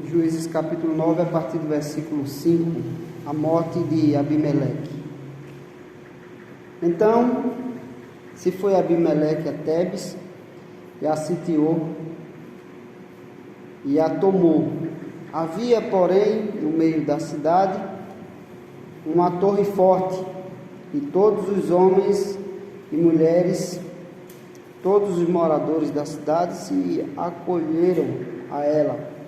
Juízes capítulo 9, a partir do versículo 5, a morte de Abimeleque. Então, se foi Abimeleque a Tebes, e a sitiou, e a tomou. Havia, porém, no meio da cidade, uma torre forte, e todos os homens e mulheres, todos os moradores da cidade se acolheram a ela,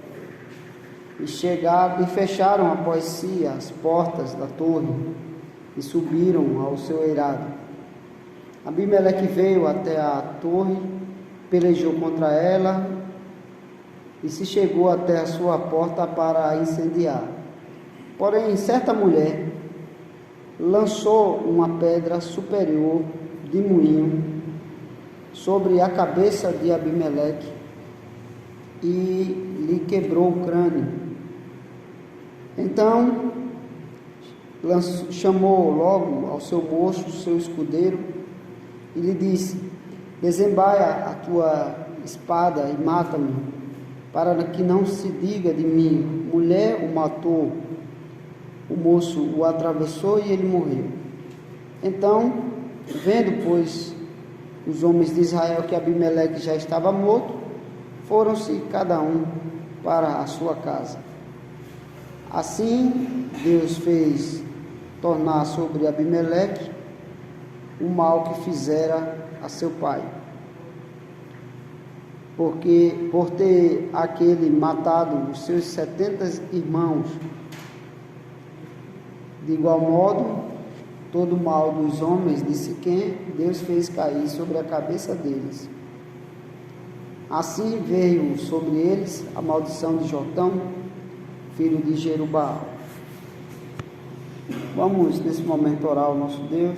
e chegaram e fecharam após si as portas da torre, e subiram ao seu eirado. Abimeleque veio até a torre, pelejou contra ela, e se chegou até a sua porta para a incendiar. Porém, certa mulher lançou uma pedra superior de moinho sobre a cabeça de Abimeleque e lhe quebrou o crânio. Então chamou logo ao seu moço, seu escudeiro, e lhe disse: desembaia a tua espada e mata-me, para que não se diga de mim, mulher o matou. O moço o atravessou e ele morreu. Então, vendo, pois, os homens de Israel que Abimeleque já estava morto, foram-se cada um para a sua casa. Assim, Deus fez tornar sobre Abimeleque o mal que fizera a seu pai, porque por ter aquele matado os seus 70 irmãos, de igual modo, todo o mal dos homens de Siquém, Deus fez cair sobre a cabeça deles. Assim veio sobre eles a maldição de Jotão, filho de Jerubaal. Vamos nesse momento orar ao nosso Deus,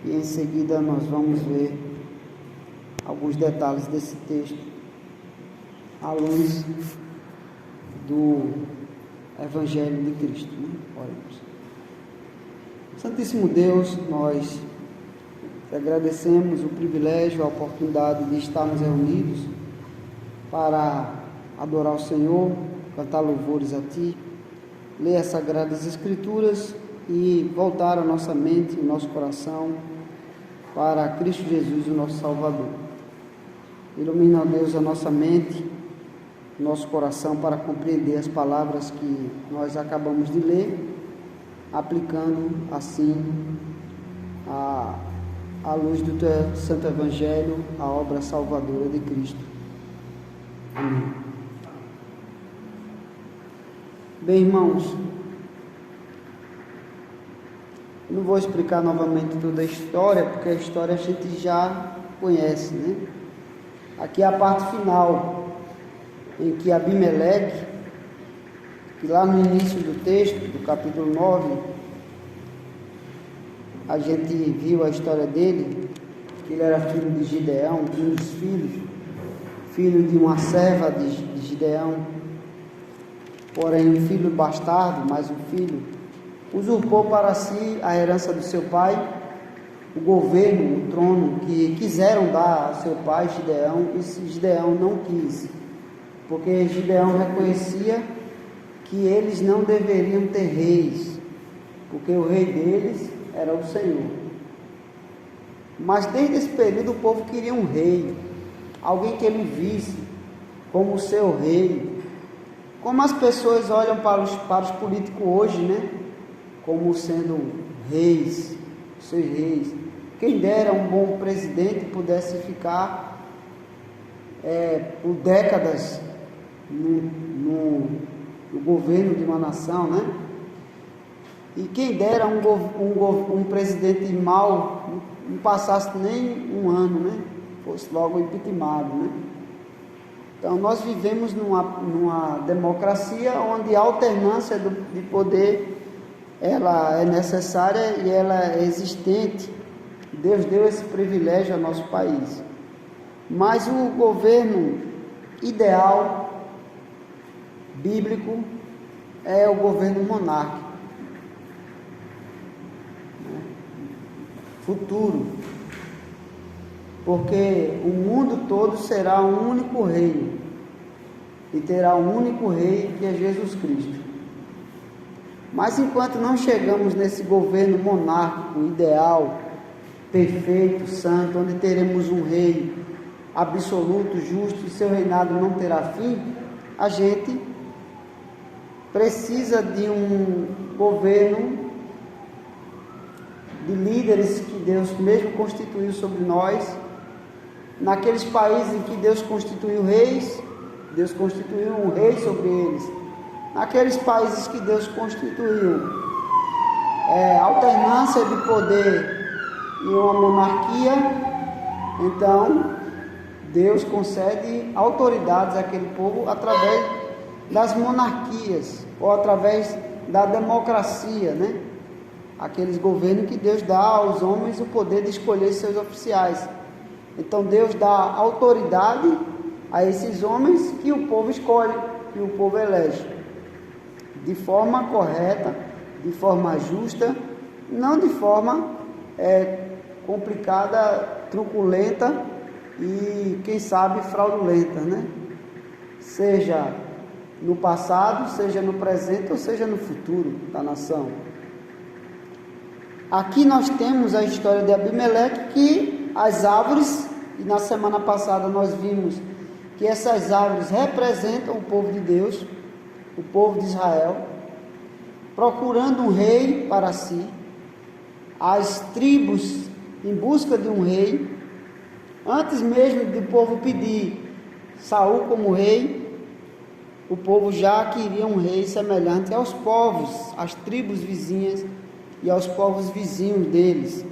e em seguida nós vamos ver alguns detalhes desse texto à luz do Evangelho de Cristo. Oremos. Santíssimo Deus, nós te agradecemos o privilégio, a oportunidade de estarmos reunidos para adorar o Senhor, cantar louvores a Ti, ler as Sagradas Escrituras e voltar a nossa mente, o nosso coração para Cristo Jesus, o nosso Salvador. Ilumina, ó Deus, a nossa mente, nosso coração para compreender as palavras que nós acabamos de ler, aplicando assim à luz do Teu Santo Evangelho, a obra salvadora de Cristo. Amém. Bem, irmãos, eu não vou explicar novamente toda a história, porque a história a gente já conhece, né? Aqui é a parte final, em que Abimeleque, que lá no início do texto, do capítulo 9, a gente viu a história dele, que ele era filho de Gideão, um dos filhos, filho de uma serva de Gideão, porém um filho bastardo, mas um filho, usurpou para si a herança do seu pai, o governo, o trono que quiseram dar a seu pai Gideão, e Gideão não quis, porque Gideão reconhecia que eles não deveriam ter reis, porque o rei deles era o Senhor. Mas desde esse período o povo queria um rei, alguém que ele visse como seu rei. Como as pessoas olham para os políticos hoje, né? Como sendo reis, seus reis. Quem dera um bom presidente pudesse ficar por décadas no governo de uma nação, né? E quem dera um presidente mau não passasse nem um ano, né? Fosse logo impeachmentado, né? Então nós vivemos numa democracia onde a alternância de poder ela é necessária e ela é existente. Deus deu esse privilégio ao nosso país. Mas o governo ideal bíblico é o governo monárquico, futuro, porque o mundo todo será um único reino, e terá um único rei, que é Jesus Cristo. Mas enquanto não chegamos nesse governo monárquico ideal, perfeito, santo, onde teremos um rei absoluto, justo, e seu reinado não terá fim, a gente precisa de um governo de líderes que Deus mesmo constituiu sobre nós. Naqueles países em que Deus constituiu reis, Deus constituiu um rei sobre eles. Naqueles países que Deus constituiu alternância de poder e uma monarquia, então Deus concede autoridades àquele povo através das monarquias ou através da democracia, né? Aqueles governos que Deus dá aos homens o poder de escolher seus oficiais. Então Deus dá autoridade a esses homens que o povo escolhe, que o povo elege, de forma correta, de forma justa, não de forma complicada, truculenta e, quem sabe, fraudulenta, né? Seja no passado, seja no presente ou seja no futuro da nação. Aqui nós temos a história de Abimeleque, que as árvores, e na semana passada nós vimos que essas árvores representam o povo de Deus, o povo de Israel, procurando um rei para si, as tribos em busca de um rei, antes mesmo do povo pedir Saul como rei, o povo já queria um rei semelhante aos povos, às tribos vizinhas e aos povos vizinhos deles.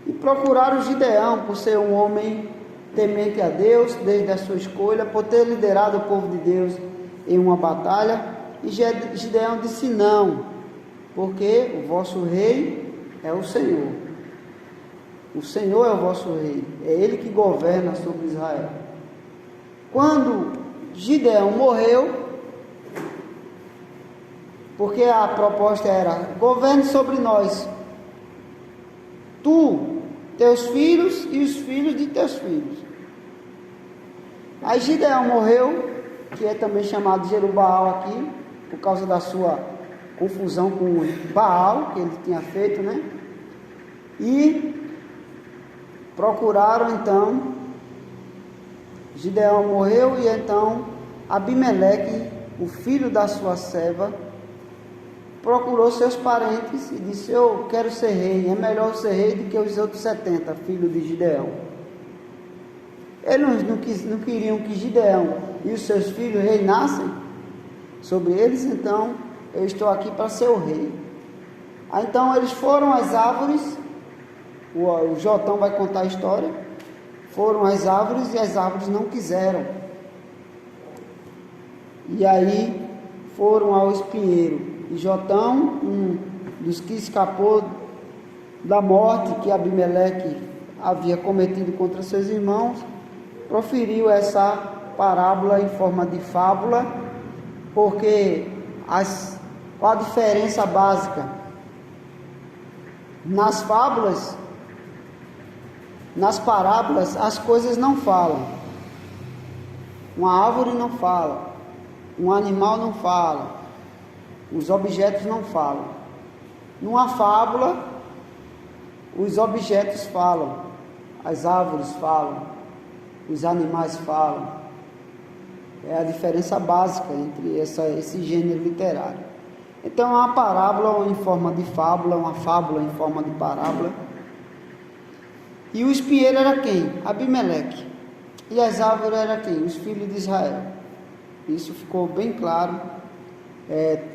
E procuraram Gideão por ser um homem temente a Deus, desde a sua escolha, por ter liderado o povo de Deus em uma batalha. E Gideão disse não, porque o vosso rei é o Senhor. O Senhor é o vosso rei, é Ele que governa sobre Israel. Quando Gideão morreu, porque a proposta era: governe sobre nós, tu, teus filhos e os filhos de teus filhos. Aí Gideão morreu, que é também chamado de Jerubaal aqui, por causa da sua confusão com Baal, que ele tinha feito, né? E procuraram então, Gideão morreu, e então Abimeleque, o filho da sua serva, procurou seus parentes e disse: eu quero ser rei, é melhor ser rei do que os outros 70 filhos de Gideão. Eles não queriam que Gideão e os seus filhos reinassem sobre eles, então eu estou aqui para ser o rei. Aí então eles foram às árvores, o Jotão vai contar a história, foram às árvores e as árvores não quiseram. E aí foram ao espinheiro, e Jotão, um dos que escapou da morte que Abimeleque havia cometido contra seus irmãos, proferiu essa parábola em forma de fábula, porque qual a diferença básica? Nas fábulas, nas parábolas, as coisas não falam. Uma árvore não fala, um animal não fala, os objetos não falam. Numa fábula, os objetos falam, as árvores falam, os animais falam. É a diferença básica entre esse gênero literário. Então, é uma parábola em forma de fábula, uma fábula em forma de parábola. E o espinheiro era quem? Abimeleque. E as árvores eram quem? Os filhos de Israel. Isso ficou bem claro.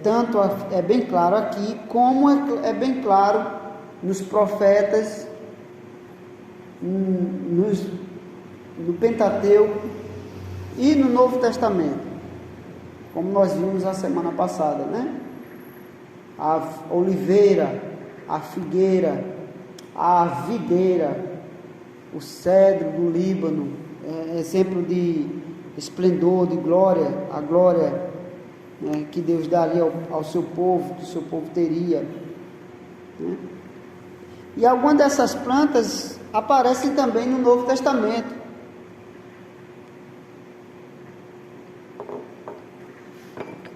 Tanto é bem claro aqui, como é bem claro nos profetas, no Pentateuco e no Novo Testamento, como nós vimos a semana passada, né? A oliveira, a figueira, a videira, o cedro do Líbano, exemplo de esplendor, de glória, a glória, né, que Deus daria ao seu povo, que o seu povo teria, né? E algumas dessas plantas aparecem também no Novo Testamento.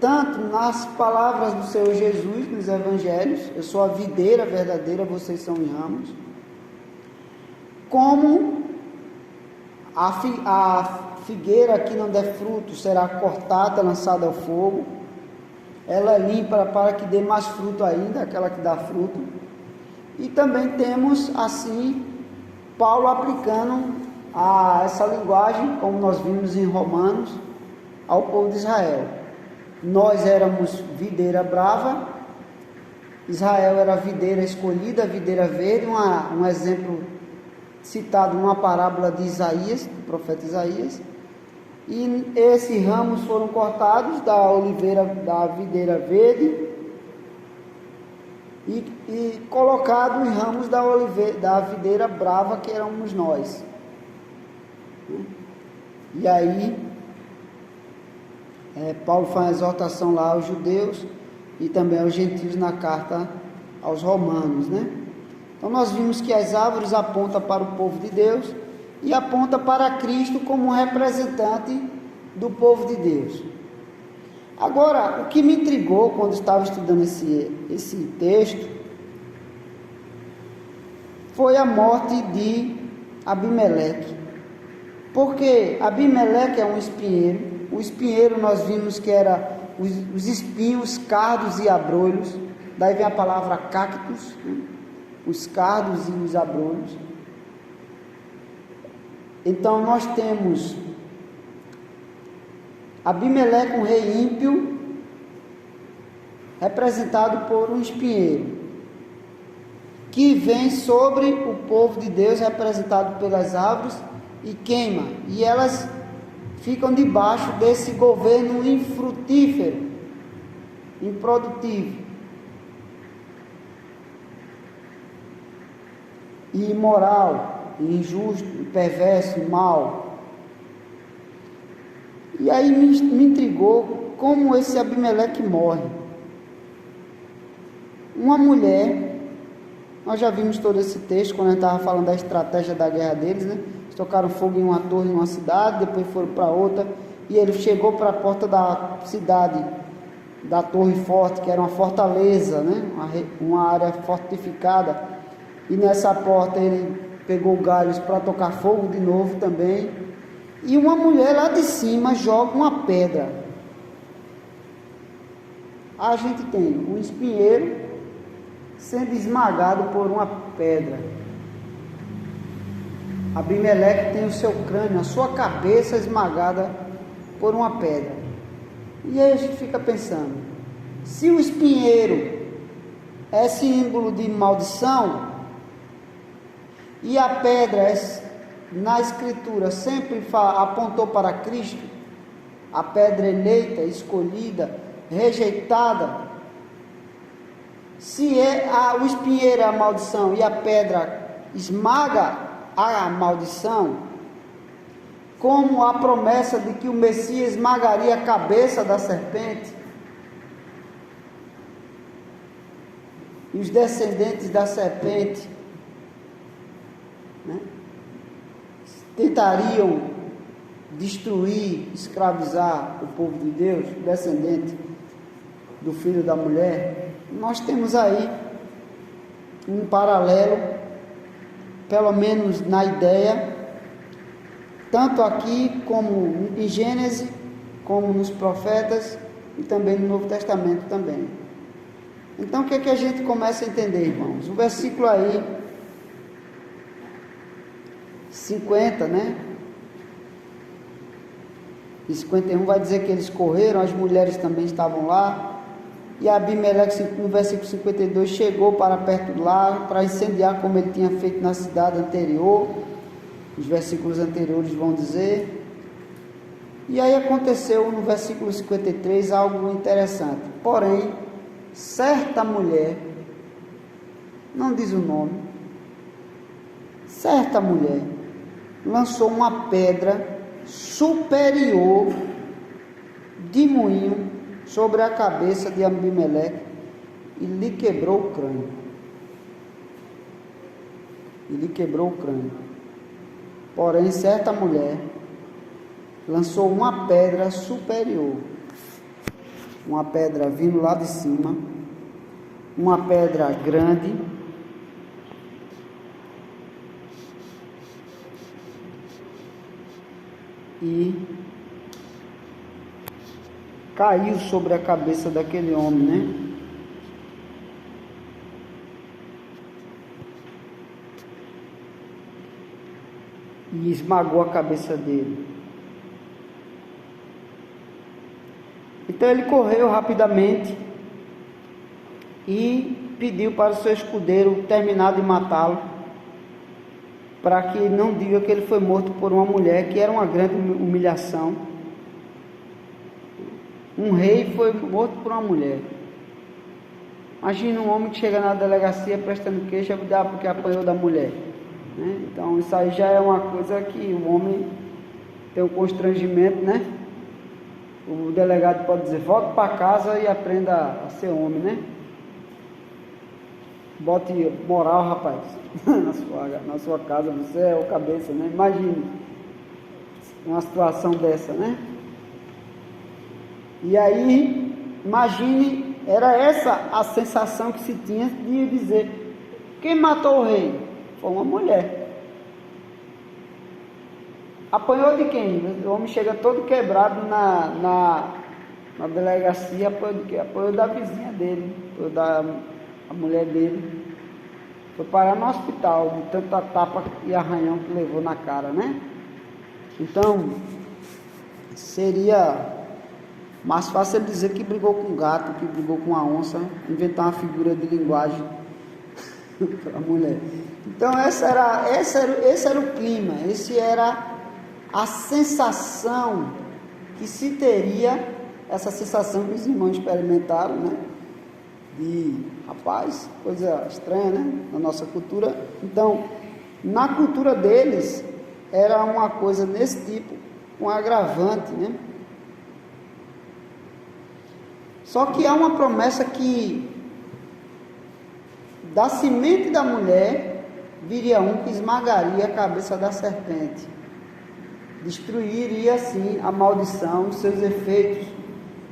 tanto nas palavras do Senhor Jesus, nos evangelhos, eu sou a videira verdadeira, vocês são os ramos, como a figueira que não der fruto será cortada, lançada ao fogo, ela é limpa para que dê mais fruto ainda, aquela que dá fruto. E também temos assim Paulo aplicando essa linguagem, como nós vimos em Romanos, ao povo de Israel. Nós éramos videira brava, Israel era a videira escolhida, a videira verde, um exemplo citado numa parábola de Isaías, do profeta Isaías. E esses ramos foram cortados da oliveira, da videira verde, e colocados em ramos da videira brava, que éramos nós. E aí Paulo faz uma exortação lá aos judeus e também aos gentios na carta aos romanos, né? Então nós vimos que as árvores apontam para o povo de Deus e aponta para Cristo como representante do povo de Deus. Agora, o que me intrigou quando estava estudando esse texto foi a morte de Abimeleque. Porque Abimeleque é um espinheiro. O espinheiro nós vimos que era os espinhos, cardos e abrolhos. Daí vem a palavra cactus, né? Os cardos e os abrolhos. Então nós temos Abimeleque, um rei ímpio, representado por um espinheiro, que vem sobre o povo de Deus, representado pelas árvores, e queima, e elas ficam debaixo desse governo infrutífero, improdutivo e imoral, e injusto, e perverso, e mau. E aí me intrigou como esse Abimeleque morre. Uma mulher, nós já vimos todo esse texto quando a gente estava falando da estratégia da guerra deles, né? Eles tocaram fogo em uma torre, em uma cidade, depois foram para outra, e ele chegou para a porta da cidade, da Torre Forte, que era uma fortaleza, né? Uma área fortificada, e nessa porta ele pegou galhos para tocar fogo de novo também. E uma mulher lá de cima joga uma pedra. A gente tem um espinheiro sendo esmagado por uma pedra. Abimeleque tem o seu crânio, a sua cabeça esmagada por uma pedra. E aí a gente fica pensando, se o espinheiro é símbolo de maldição, e a pedra na escritura sempre apontou para Cristo, a pedra eleita, escolhida, rejeitada, se o espinheiro é a maldição e a pedra esmaga a maldição, como a promessa de que o Messias esmagaria a cabeça da serpente, e os descendentes da serpente, né, tentariam destruir, escravizar o povo de Deus, descendente do filho da mulher. Nós temos aí um paralelo, pelo menos na ideia, tanto aqui como em Gênesis, como nos profetas e também no Novo Testamento também. Então o que é que a gente começa a entender, irmãos? O versículo aí 50, né? E 51 vai dizer que eles correram, as mulheres também estavam lá. E Abimeleque, no versículo 52, chegou para perto de lá, para incendiar como ele tinha feito na cidade anterior. Os versículos anteriores vão dizer. E aí aconteceu no versículo 53 algo interessante. Porém, certa mulher, não diz o nome, certa mulher lançou uma pedra superior de moinho sobre a cabeça de Abimeleque e lhe quebrou o crânio. Porém, certa mulher lançou uma pedra superior. uma pedra vindo lá de cima, uma pedra grande, e caiu sobre a cabeça daquele homem, né? E esmagou a cabeça dele. Então ele correu rapidamente e pediu para o seu escudeiro terminar de matá-lo, para que não diga que ele foi morto por uma mulher, que era uma grande humilhação. Um rei foi morto por uma mulher. Imagina um homem que chega na delegacia prestando queixa porque apanhou da mulher, né? Então isso aí já é uma coisa que o homem tem um constrangimento, né? O delegado pode dizer: volte para casa e aprenda a ser homem, né? Bote moral, rapaz, na sua casa, você é o cabeça, né? Imagine uma situação dessa, né? E aí, imagine, era essa a sensação que se tinha de dizer: quem matou o rei? Foi uma mulher. Apanhou de quem? O homem chega todo quebrado na delegacia, apanhou de quê? Apanhou da vizinha dele, apanhou da a mulher dele. Foi parar no hospital de tanta tapa e arranhão que levou na cara, né? Então, seria mais fácil ele dizer que brigou com um gato, que brigou com uma onça, inventar uma figura de linguagem para a mulher. Então, esse era o clima, esse era a sensação que se teria, essa sensação que os irmãos experimentaram, né? De, rapaz, coisa estranha, né? Na nossa cultura. Então, na cultura deles, era uma coisa desse tipo, um agravante, né? Só que há uma promessa que da semente da mulher viria um que esmagaria a cabeça da serpente, destruiria assim a maldição, os seus efeitos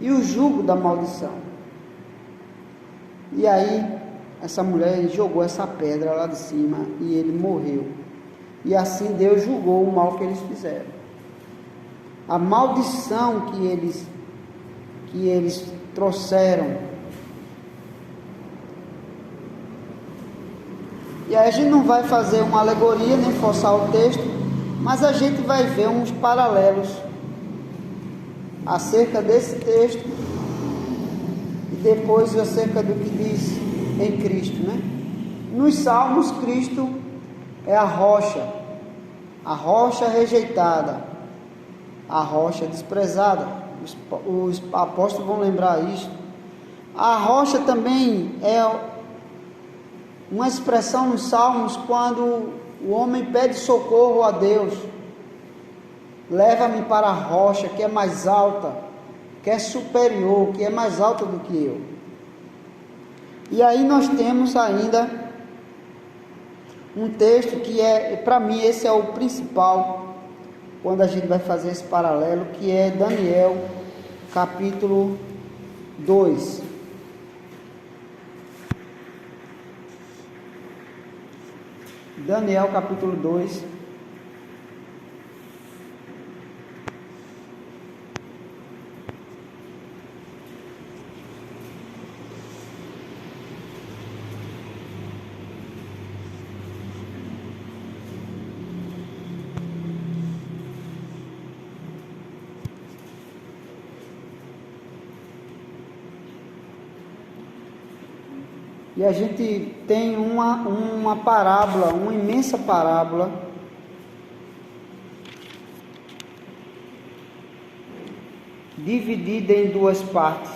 e o jugo da maldição. E aí essa mulher jogou essa pedra lá de cima e ele morreu. E assim Deus julgou o mal que eles fizeram. A maldição que eles trouxeram. E aí a gente não vai fazer uma alegoria nem forçar o texto, mas a gente vai ver uns paralelos acerca desse texto e depois acerca do que diz em Cristo, né? Nos Salmos, Cristo é a rocha rejeitada, a rocha desprezada. Os apóstolos vão lembrar isso. A rocha também é uma expressão nos Salmos quando o homem pede socorro a Deus. Leva-me para a rocha que é mais alta, que é superior, que é mais alta do que eu. E aí nós temos ainda um texto que para mim, esse é o principal, quando a gente vai fazer esse paralelo, que é Daniel, capítulo 2. Daniel, capítulo 2. E a gente tem uma parábola, uma imensa parábola, dividida em duas partes,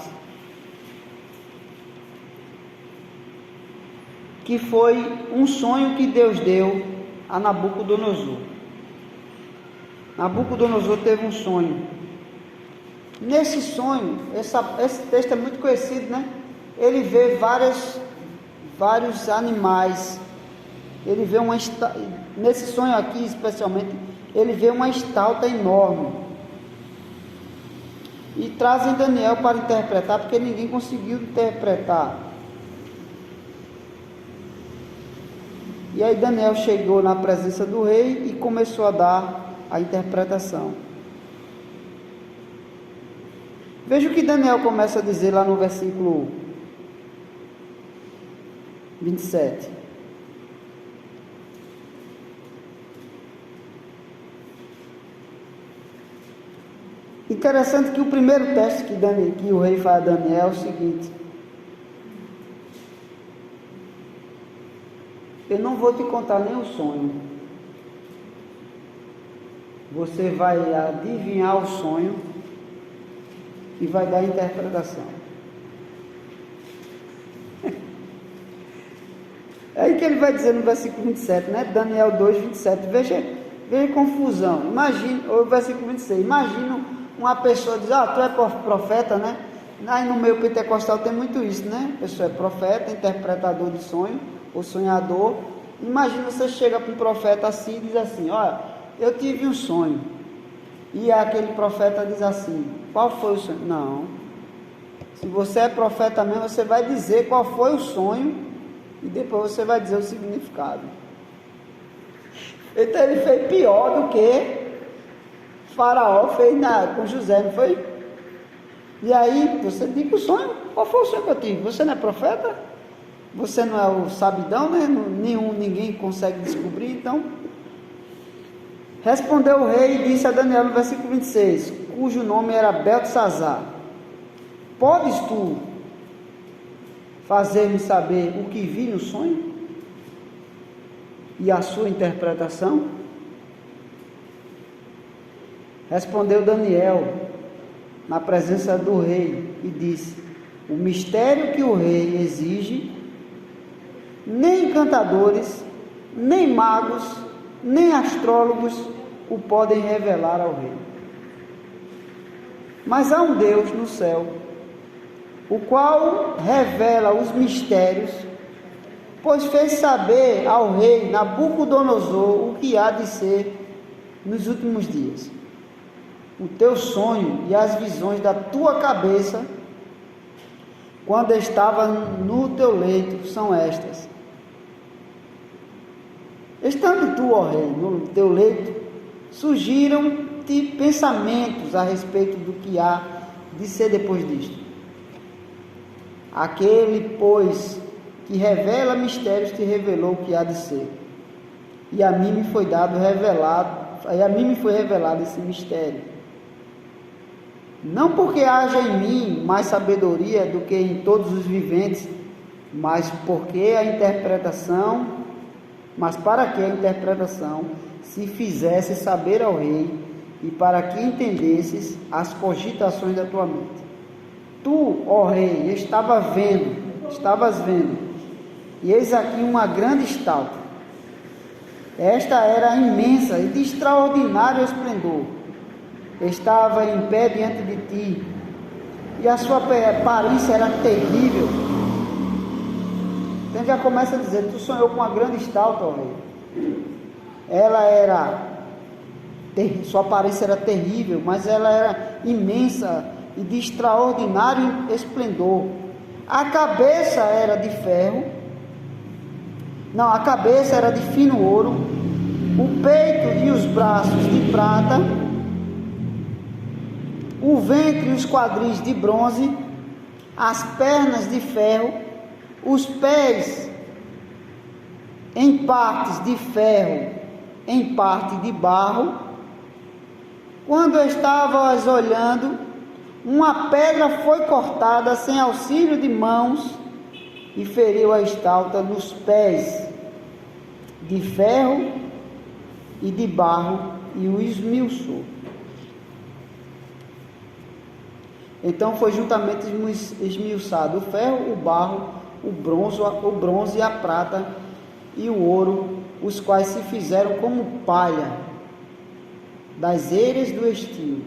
que foi um sonho que Deus deu a Nabucodonosor. Nabucodonosor teve um sonho. Nesse sonho, esse texto é muito conhecido, né? Ele vê vários animais. Ele vê nesse sonho aqui especialmente, ele vê uma estalta enorme. e trazem Daniel para interpretar, porque ninguém conseguiu interpretar. E aí Daniel chegou na presença do rei e começou a dar a interpretação. Veja o que Daniel começa a dizer lá no versículo 27. Interessante que o primeiro teste que o rei faz a Daniel é o seguinte: eu não vou te contar nem o sonho, você vai adivinhar o sonho e vai dar a interpretação. É aí que ele vai dizer no versículo 27, né? Daniel 2, 27. Veja a confusão. Imagina, o versículo 26. Imagina uma pessoa diz: tu é profeta, né? Aí no meio pentecostal tem muito isso, né? A pessoa é profeta, interpretador de sonho, ou sonhador. Imagina você chega para um profeta assim e diz assim: olha, eu tive um sonho. E aquele profeta diz assim: qual foi o sonho? Não. Se você é profeta mesmo, você vai dizer qual foi o sonho e depois você vai dizer o significado. Então ele fez pior do que Faraó fez com José, não foi? E aí você diz o sonho. Qual foi o sonho que eu tive? Você não é profeta? Você não é o sabidão, né? Ninguém consegue descobrir, então. Respondeu o rei e disse a Daniel no versículo 26, cujo nome era Beltesazar: podes tu fazer-me saber o que vi no sonho e a sua interpretação? Respondeu Daniel na presença do rei e disse: o mistério que o rei exige, nem encantadores, nem magos, nem astrólogos o podem revelar ao rei. Mas há um Deus no céu, o qual revela os mistérios, pois fez saber ao rei Nabucodonosor o que há de ser nos últimos dias. O teu sonho e as visões da tua cabeça, quando estava no teu leito, são estas: estando tu, ó rei, no teu leito, surgiram-te pensamentos a respeito do que há de ser depois disto. Aquele, pois, que revela mistérios, te revelou o que há de ser. E a mim me foi revelado esse mistério. Não porque haja em mim mais sabedoria do que em todos os viventes, mas para que a interpretação se fizesse saber ao rei, e para que entendesses as cogitações da tua mente. Tu, ó rei, estavas vendo, e eis aqui uma grande estátua. Esta era imensa e de extraordinário esplendor. Estava em pé diante de ti, e a sua aparência era terrível. Então já começa a dizer: tu sonhou com uma grande estátua, ó rei. Sua aparência era terrível, mas ela era imensa e de extraordinário esplendor. A cabeça era de fino ouro, o peito e os braços de prata, o ventre e os quadris de bronze, as pernas de ferro, os pés em partes de ferro, em parte de barro. Quando estavas olhando, uma pedra foi cortada sem auxílio de mãos e feriu a estátua nos pés de ferro e de barro e o esmiuçou. Então foi juntamente esmiuçado o ferro, o barro, o bronze, a prata e o ouro, os quais se fizeram como palha das eiras do estio,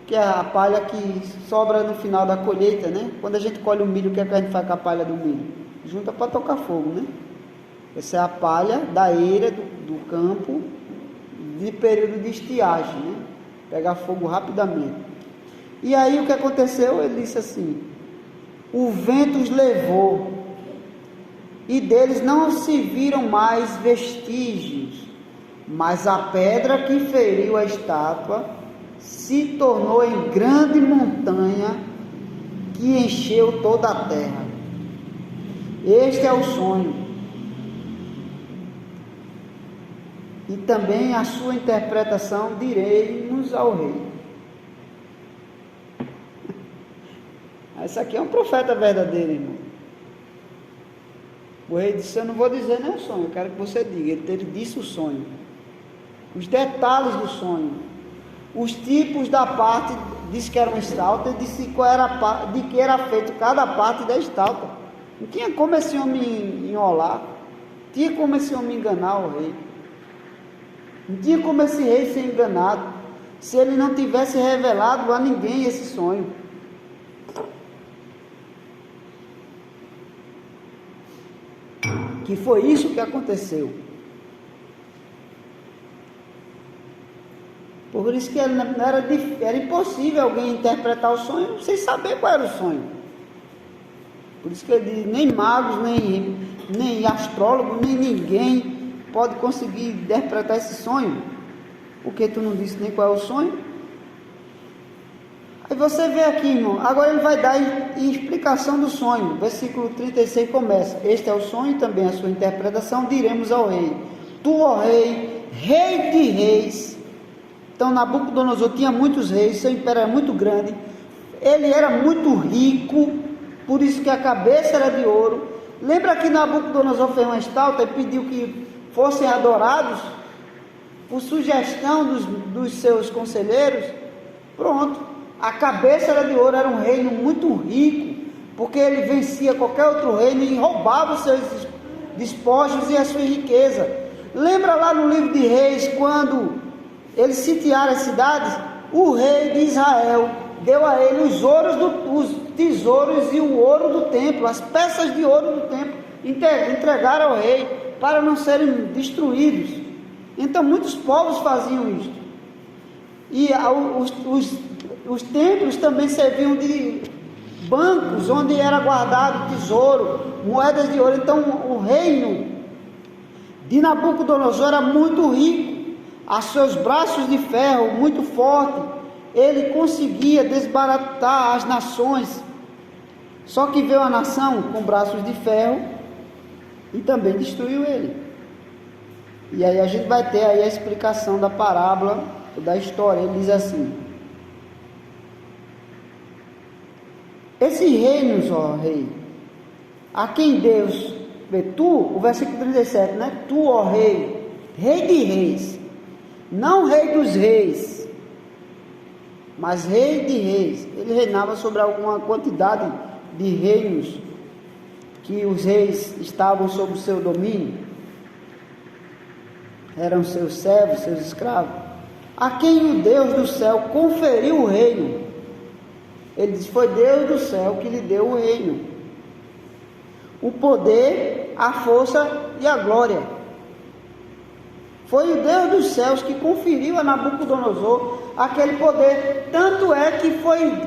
que é a palha que sobra no final da colheita, né? Quando a gente colhe o milho, o que é que a gente faz com a palha do milho? Junta para tocar fogo, né? Essa é a palha da eira do campo de período de estiagem, né? pegar fogo rapidamente. E aí o que aconteceu? Ele disse assim: o vento os levou, e deles não se viram mais vestígios, mas a pedra que feriu a estátua se tornou em grande montanha que encheu toda a terra. Este é o sonho, e também a sua interpretação direi-nos ao rei. Esse aqui é um profeta verdadeiro, irmão. O rei disse: eu não vou dizer nem o sonho, eu quero que você diga. Ele disse o sonho, os detalhes do sonho, os tipos da parte. Disse que era uma estátua, e disse qual era de que era feito cada parte da estátua. Não tinha como esse homem enrolar, não tinha como esse homem enganar o rei, não tinha como esse rei ser enganado, se ele não tivesse revelado a ninguém esse sonho. Que foi isso que aconteceu. Por isso que era impossível alguém interpretar o sonho sem saber qual era o sonho. Por isso que ele diz: nem magos, nem astrólogos, nem ninguém pode conseguir interpretar esse sonho, porque tu não disse nem qual é o sonho. Aí você vê aqui, irmão, agora ele vai dar explicação do sonho. Versículo 36 começa: este é o sonho, também a sua interpretação diremos ao rei. Tu, ó rei, rei de reis. Então Nabucodonosor tinha muitos reis, seu império era muito grande, ele era muito rico, por isso que a cabeça era de ouro. Lembra que Nabucodonosor fez uma estátua e pediu que fossem adorados por sugestão dos seus conselheiros? Pronto, a cabeça era de ouro, era um reino muito rico, porque ele vencia qualquer outro reino e roubava os seus despojos e a sua riqueza. Lembra lá no livro de Reis, quando eles sitiaram as cidades? O rei de Israel deu a ele os tesouros e o ouro do templo, as peças de ouro do templo, entregaram ao rei para não serem destruídos. Então muitos povos faziam isso. E os templos também serviam de bancos onde era guardado tesouro, moedas de ouro. Então o reino de Nabucodonosor era muito rico, a seus braços de ferro muito forte, ele conseguia desbaratar as nações. Só que veio a nação com braços de ferro e também destruiu ele. E aí a gente vai ter aí a explicação da parábola, da história. Ele diz assim: esses reinos, ó rei, a quem Deus, tu, o versículo 37, né? Tu, ó rei, rei de reis, não rei dos reis, mas rei de reis. Ele reinava sobre alguma quantidade de reinos que os reis estavam sob o seu domínio, eram seus servos, seus escravos, a quem o Deus do céu conferiu o reino. Ele diz: foi Deus do céu que lhe deu o reino, o poder, a força e a glória. Foi o Deus dos céus que conferiu a Nabucodonosor aquele poder. Tanto é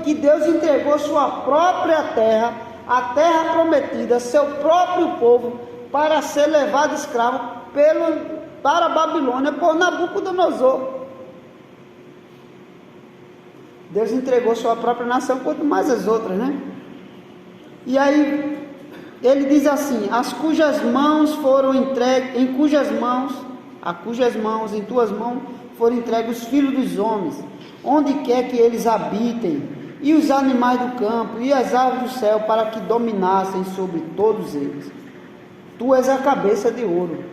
que Deus entregou sua própria terra, a terra prometida, seu próprio povo, para ser levado escravo para a Babilônia por Nabucodonosor. Deus entregou sua própria nação, quanto mais as outras, né? E aí ele diz assim: a cujas mãos, em tuas mãos foram entregues os filhos dos homens, onde quer que eles habitem, e os animais do campo, e as aves do céu, para que dominassem sobre todos eles. Tu és a cabeça de ouro.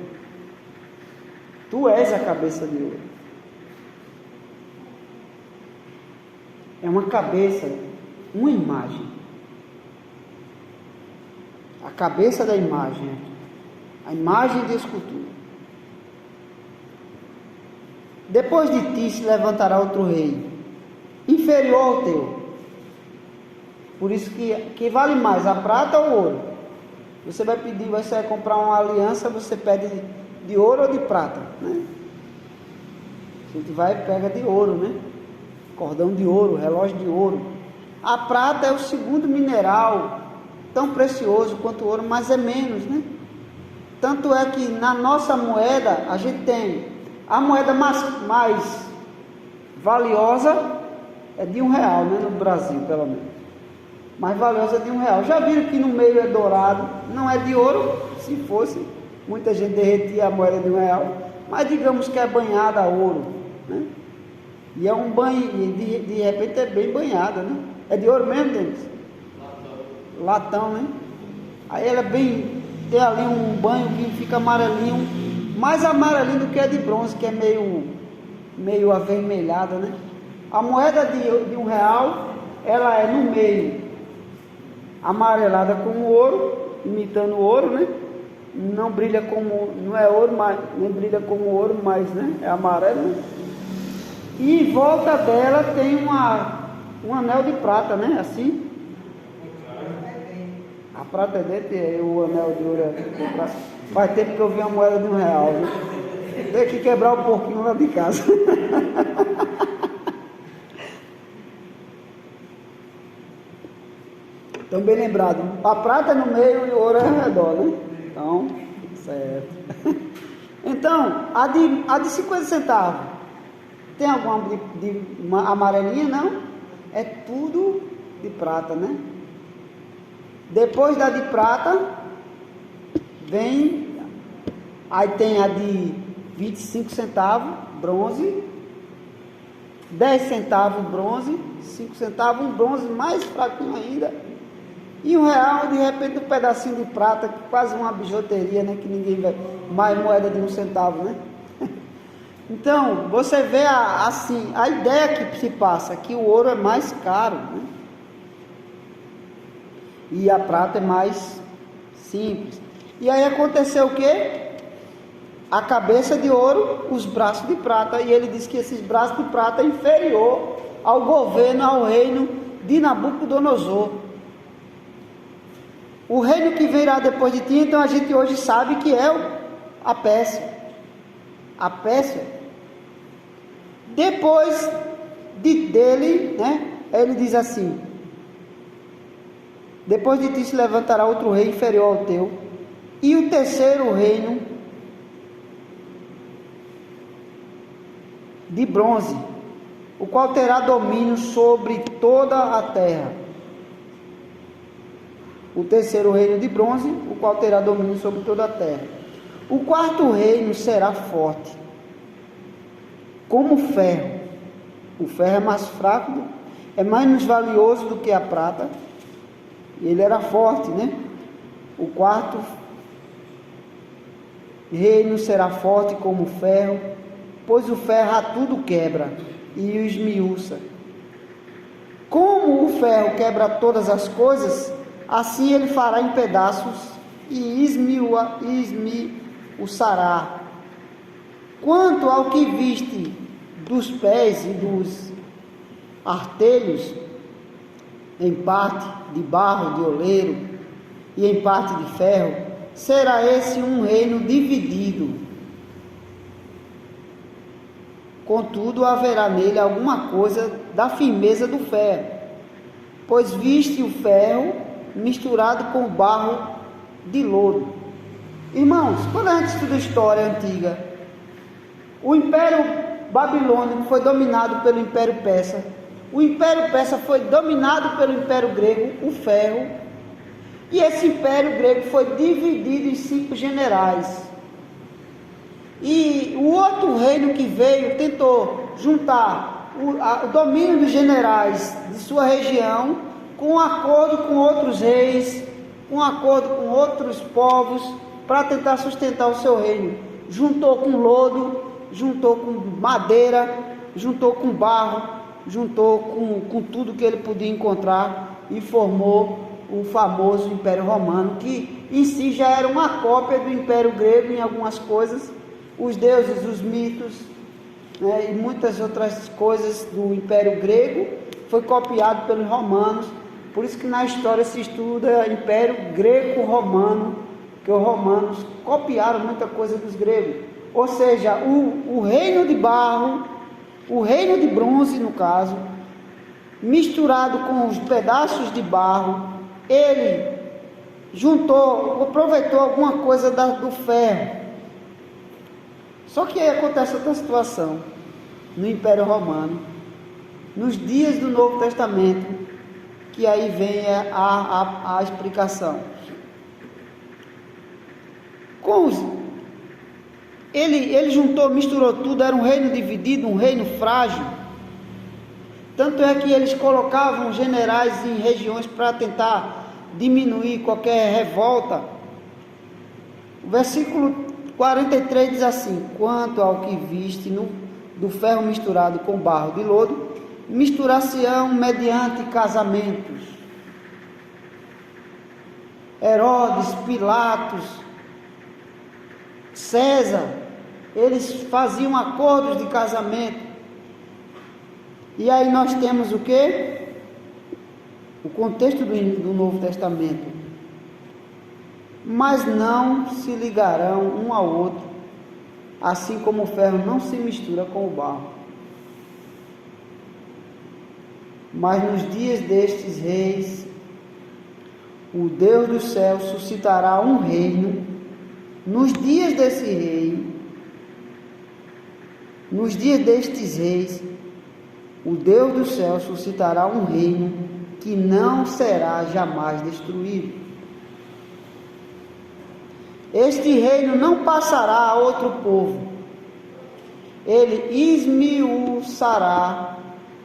Tu és a cabeça de ouro. É uma cabeça, uma imagem. A cabeça da imagem, a imagem de escultura. Depois de ti se levantará outro rei, inferior ao teu. Por isso que vale mais, a prata ou o ouro? Você vai pedir, você vai comprar uma aliança, você pede de ouro ou de prata, né? A gente vai e pega de ouro, né? cordão de ouro, relógio de ouro. A prata é o segundo mineral, tão precioso quanto o ouro, mas é menos, né? Tanto é que na nossa moeda, a gente tem a moeda mais valiosa é de R$1, né? No Brasil, pelo menos. Mais valiosa é de R$1. Já viram que no meio é dourado, não é de ouro? Se fosse, muita gente derretia a moeda de R$1, mas digamos que é banhada a ouro, né? E é um banho, de repente é bem banhada, né? É de ouro mesmo, Denis? Latão, né? Aí ela é bem, tem ali um banho que fica amarelinho, mais amarelinho do que a de bronze, que é meio avermelhada, né? A moeda de R$1, ela é no meio amarelada como ouro, imitando o ouro, né? Não brilha como, não é ouro, mas nem brilha como ouro, mas, né? É amarelo, né? E em volta dela tem um anel de prata, né? Assim. A prata é dentro e o anel de ouro é prata. Faz tempo que eu vi uma moeda de R$1, né? Tem que quebrar o porquinho lá de casa. Então, bem lembrado, a prata é no meio e o ouro é ao redor, né? Então, certo. Então, a de 50 centavos, tem alguma de amarelinha? Não. É tudo de prata, né? Depois da de prata, vem, aí tem a de 25 centavos, bronze, 10 centavos bronze, 5 centavos um bronze mais fraquinho ainda, e R$1, de repente, um pedacinho de prata, quase uma bijuteria, né? Que ninguém vai, mais moeda de 1 centavo, né? Então, você vê assim, a ideia que se passa, que o ouro é mais caro, né? E a prata é mais simples. E aí aconteceu o quê? A cabeça de ouro, os braços de prata, e ele diz que esses braços de prata é inferior ao governo, ao reino de Nabucodonosor. O reino que virá depois de ti, então a gente hoje sabe que é a Pérsia. A Pérsia. Depois dele, né? Ele diz assim: depois de ti se levantará outro rei inferior ao teu, e o terceiro reino de bronze, o qual terá domínio sobre toda a terra. O terceiro reino de bronze, o qual terá domínio sobre toda a terra. O quarto reino será forte, como o ferro. O ferro é mais fraco, é mais valioso do que a prata. Ele era forte, né? O quarto reino será forte como o ferro, pois o ferro a tudo quebra e o esmiuça. Como o ferro quebra todas as coisas, assim ele fará em pedaços e esmiuçará. Quanto ao que viste dos pés e dos artelhos, em parte de barro de oleiro e em parte de ferro, será esse um reino dividido. Contudo, haverá nele alguma coisa da firmeza do ferro, pois viste o ferro misturado com o barro de lodo. Irmãos, quando a gente estuda história antiga, o Império Babilônico foi dominado pelo Império Persa. O Império Persa foi dominado pelo Império Grego, o ferro. E esse Império Grego foi dividido em 5 generais. E o outro reino que veio tentou juntar o domínio dos generais de sua região com um acordo com outros reis, com um acordo com outros povos, para tentar sustentar o seu reino. Juntou com lodo, juntou com madeira, juntou com barro, juntou com tudo que ele podia encontrar e formou o famoso Império Romano, que em si já era uma cópia do Império Grego em algumas coisas, os deuses, os mitos, né, e muitas outras coisas do Império Grego foi copiado pelos romanos. Por isso que na história se estuda Império Greco-Romano, que os romanos copiaram muita coisa dos gregos. Ou seja, o reino de barro, o reino de bronze no caso, misturado com os pedaços de barro, ele juntou, aproveitou alguma coisa do ferro. Só que aí acontece outra situação no Império Romano, nos dias do Novo Testamento, que aí vem a explicação. Ele juntou, misturou tudo, era um reino dividido, um reino frágil. Tanto é que eles colocavam generais em regiões para tentar diminuir qualquer revolta. O versículo 43 diz assim: quanto ao que viste do ferro misturado com barro de lodo, misturar-se-ão mediante casamentos. Herodes, Pilatos, César, eles faziam acordos de casamento. E aí nós temos o quê? O contexto do Novo Testamento. Mas não se ligarão um ao outro, assim como o ferro não se mistura com o barro. Mas nos dias destes reis, o Deus do céu suscitará um reino. Nos dias desse rei, nos dias destes reis, o Deus do céu suscitará um reino que não será jamais destruído. Este reino não passará a outro povo. Ele esmiuçará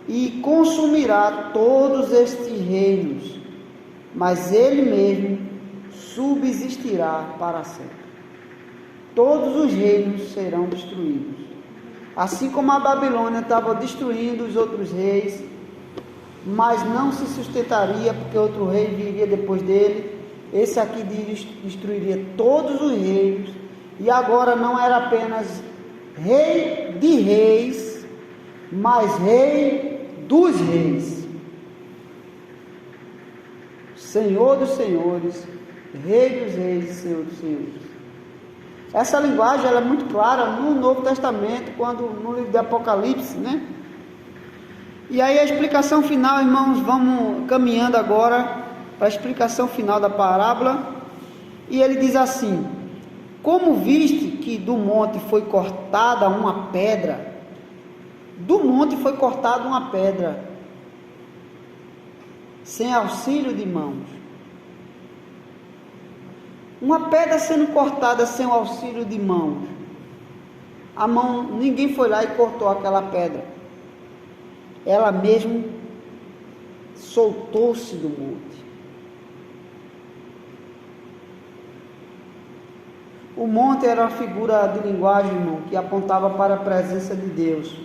e consumirá todos estes reinos, mas ele mesmo subsistirá para sempre. Todos os reinos serão destruídos. Assim como a Babilônia estava destruindo os outros reis, mas não se sustentaria, porque outro rei viria depois dele. Esse aqui destruiria todos os reinos, e agora não era apenas rei de reis, mas rei dos reis, Senhor dos senhores, Rei dos reis e Senhor dos senhores. Essa linguagem ela é muito clara no Novo Testamento, no livro de Apocalipse, né? E aí a explicação final, irmãos, vamos caminhando agora para a explicação final da parábola. E ele diz assim: como viste que do monte foi cortada uma pedra, do monte foi cortada uma pedra, sem auxílio de mãos. Uma pedra sendo cortada sem o auxílio de mãos. A mão, ninguém foi lá e cortou aquela pedra. Ela mesmo soltou-se do monte. O monte era uma figura de linguagem, irmão, que apontava para a presença de Deus.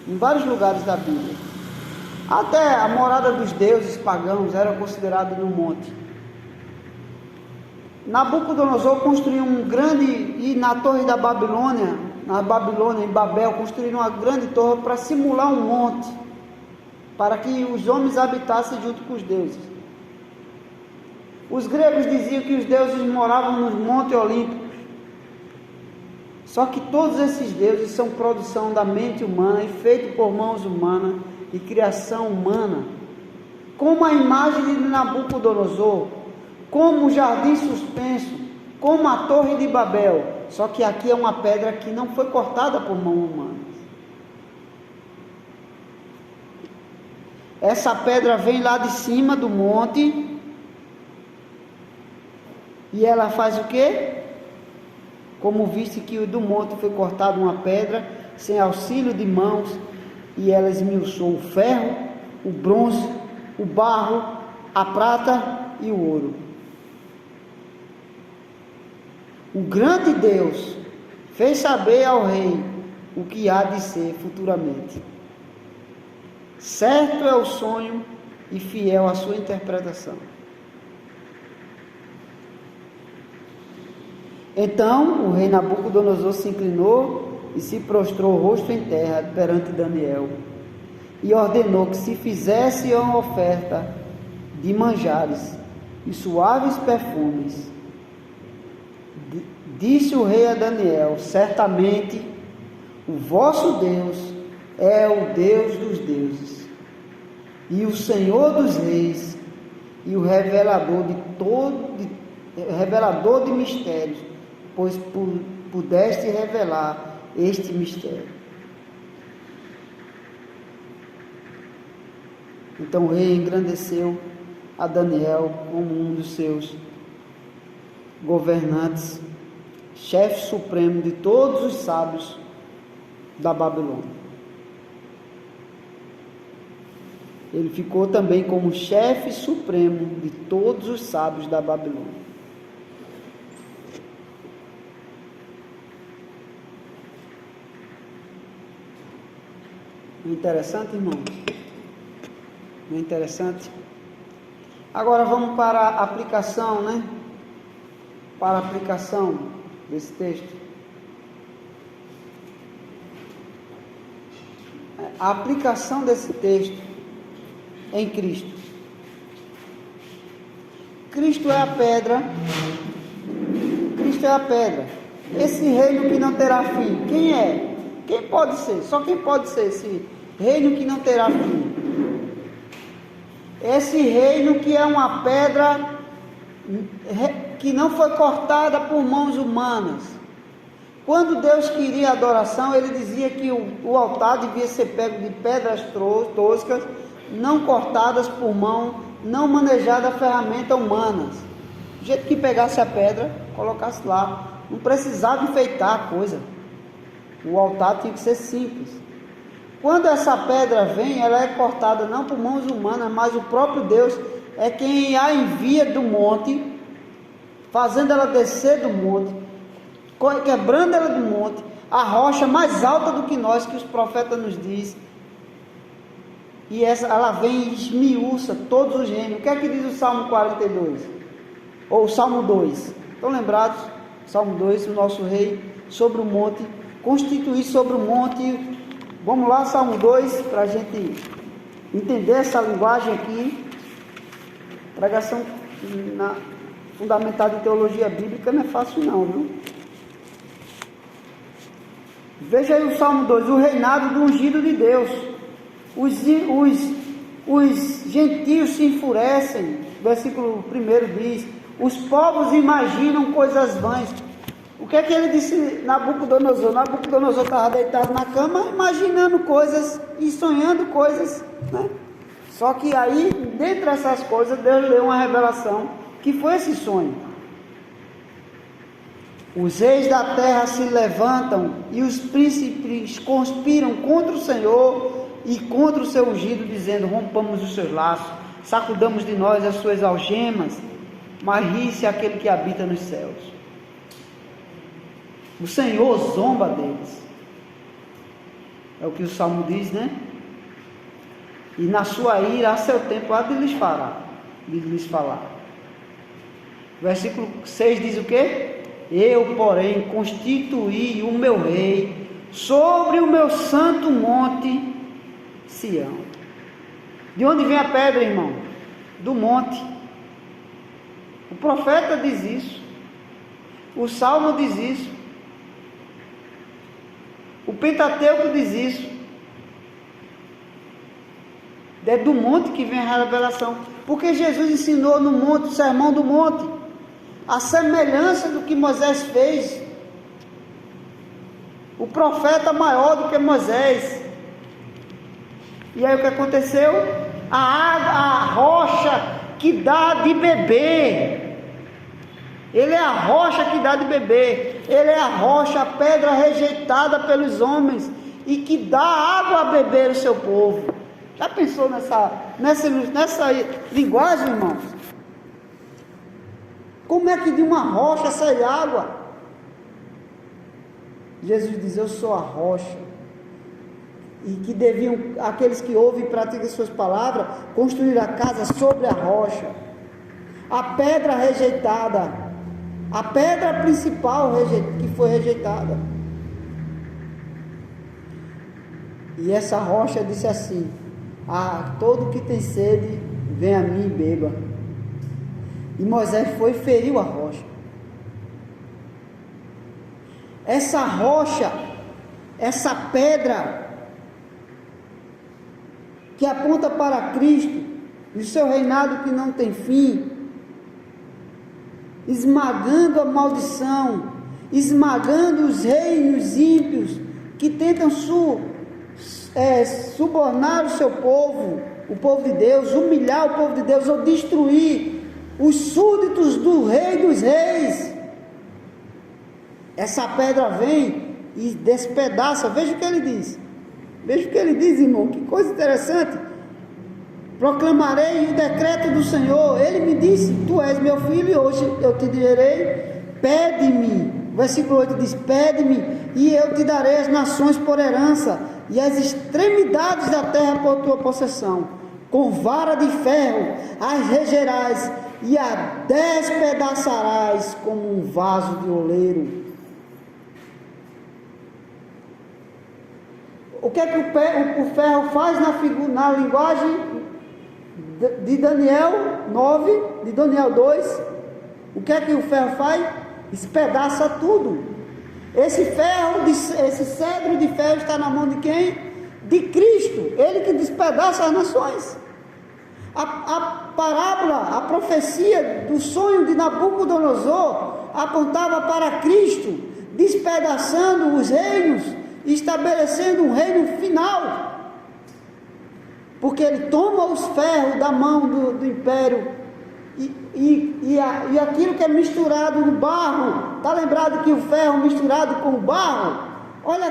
Em vários lugares da Bíblia. Até a morada dos deuses pagãos era considerada no monte. Nabucodonosor construiu um grande, e na torre da Babilônia, em Babel, construíram uma grande torre para simular um monte, para que os homens habitassem junto com os deuses. Os gregos diziam que os deuses moravam nos montes olímpicos. Só que todos esses deuses são produção da mente humana e feitos por mãos humanas e criação humana, como a imagem de Nabucodonosor, como o jardim suspenso, como a torre de Babel. Só que aqui é uma pedra que não foi cortada por mão humana. Essa pedra vem lá de cima do monte e ela faz o quê? Como viste que do monte foi cortada uma pedra sem auxílio de mãos, e ela esmiuçou o ferro, o bronze, o barro, a prata e o ouro. O grande Deus fez saber ao rei o que há de ser futuramente. Certo é o sonho e fiel a sua interpretação. Então o rei Nabucodonosor se inclinou e se prostrou o rosto em terra perante Daniel, e ordenou que se fizesse uma oferta de manjares e suaves perfumes. Disse o rei a Daniel: certamente o vosso Deus é o Deus dos deuses, e o Senhor dos reis, e o revelador revelador de mistérios, pois pudeste revelar este mistério. Então o rei engrandeceu a Daniel como um dos seus governantes, chefe supremo de todos os sábios da Babilônia. Ele ficou também como chefe supremo de todos os sábios da Babilônia. Não é interessante, irmãos? Não é interessante? Agora vamos para a aplicação, né? Para a aplicação desse texto. A aplicação desse texto em Cristo. Cristo é a pedra. Cristo é a pedra. Esse reino que não terá fim. Quem é? Quem pode ser? Só quem pode ser esse reino que não terá fim. Esse reino que é uma pedra que não foi cortada por mãos humanas. Quando Deus queria adoração, ele dizia que o altar devia ser pego de pedras toscas, não cortadas por mão, não manejada a ferramenta humanas. Do jeito que pegasse a pedra, colocasse lá. Não precisava enfeitar a coisa. O altar tinha que ser simples. Quando essa pedra vem, ela é cortada não por mãos humanas, mas o próprio Deus é quem a envia do monte, fazendo ela descer do monte, quebrando ela do monte, a rocha mais alta do que nós, que os profetas nos dizem. E ela vem e esmiuça todos os reinos. O que é que diz o Salmo 42? Ou o Salmo 2? Estão lembrados? Salmo 2, o nosso rei sobre o monte, constituir sobre o monte. Vamos lá, Salmo 2, para a gente entender essa linguagem aqui. Pregação fundamentada em teologia bíblica não é fácil não, viu? Veja aí o Salmo 2, o reinado do ungido de Deus. Os gentios se enfurecem, versículo 1 diz, os povos imaginam coisas vãs. O que é que ele disse Nabucodonosor? Nabucodonosor estava deitado na cama, imaginando coisas e sonhando coisas, né? Só que aí, dentre essas coisas, Deus deu uma revelação, que foi esse sonho. Os reis da terra se levantam e os príncipes conspiram contra o Senhor e contra o seu ungido, dizendo, rompamos os seus laços, sacudamos de nós as suas algemas, mas ri-se aquele que habita nos céus. O Senhor zomba deles. É o que o Salmo diz, né? E na sua ira, a seu tempo, há de lhes falar. Versículo 6 diz o quê? Eu, porém, constituí o meu rei sobre o meu santo monte Sião. De onde vem a pedra, irmão? Do monte. O profeta diz isso. O Salmo diz isso. O Pentateuco diz isso. É do monte que vem a revelação. Porque Jesus ensinou no monte, o sermão do monte, a semelhança do que Moisés fez. O profeta maior do que Moisés. E aí o que aconteceu? A água, a rocha que dá de beber. Ele é a rocha que dá de beber. Ele é a rocha, a pedra rejeitada pelos homens e que dá água a beber o seu povo. Já pensou nessa linguagem, irmãos? Como é que de uma rocha sai água? Jesus diz, eu sou a rocha. E que deviam, aqueles que ouvem e praticam suas palavras, construir a casa sobre a rocha. A pedra rejeitada. A pedra principal que foi rejeitada. E essa rocha disse assim, todo que tem sede, vem a mim e beba. E Moisés foi e feriu a rocha. Essa rocha, essa pedra que aponta para Cristo e o seu reinado que não tem fim, esmagando a maldição, esmagando os reinos ímpios que tentam subornar o seu povo, o povo de Deus, humilhar o povo de Deus ou destruir os súditos do Rei dos Reis. Essa pedra vem e despedaça. Veja o que ele diz. Veja o que ele diz, irmão. Que coisa interessante. Proclamarei o decreto do Senhor. Ele me disse: tu és meu filho e hoje eu te direi: pede-me. Versículo 8 diz: pede-me e eu te darei as nações por herança e as extremidades da terra por tua possessão. Com vara de ferro as regerás e a despedaçarás como um vaso de oleiro. O que é que o ferro faz na linguagem de Daniel 9, de Daniel 2? O que é que o ferro faz? Despedaça tudo. Esse cedro de ferro está na mão de quem? De Cristo. Ele que despedaça as nações. A parábola, a profecia do sonho de Nabucodonosor apontava para Cristo, despedaçando os reinos, estabelecendo um reino final, porque ele toma os ferros da mão do império e aquilo que é misturado no barro. Está lembrado que o ferro misturado com o barro? Olha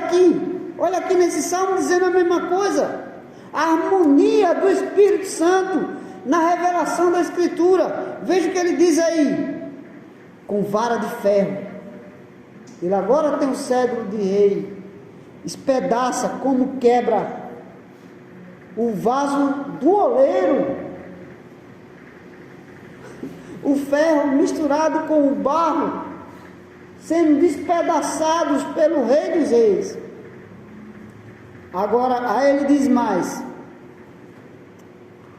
aqui nesse salmo dizendo a mesma coisa. A harmonia do Espírito Santo na revelação da Escritura. Veja o que ele diz aí: com vara de ferro. Ele agora tem o cedro de rei, espedaça como quebra o vaso do oleiro. O ferro misturado com o barro, sendo despedaçados pelo Rei dos Reis. Agora, aí ele diz mais: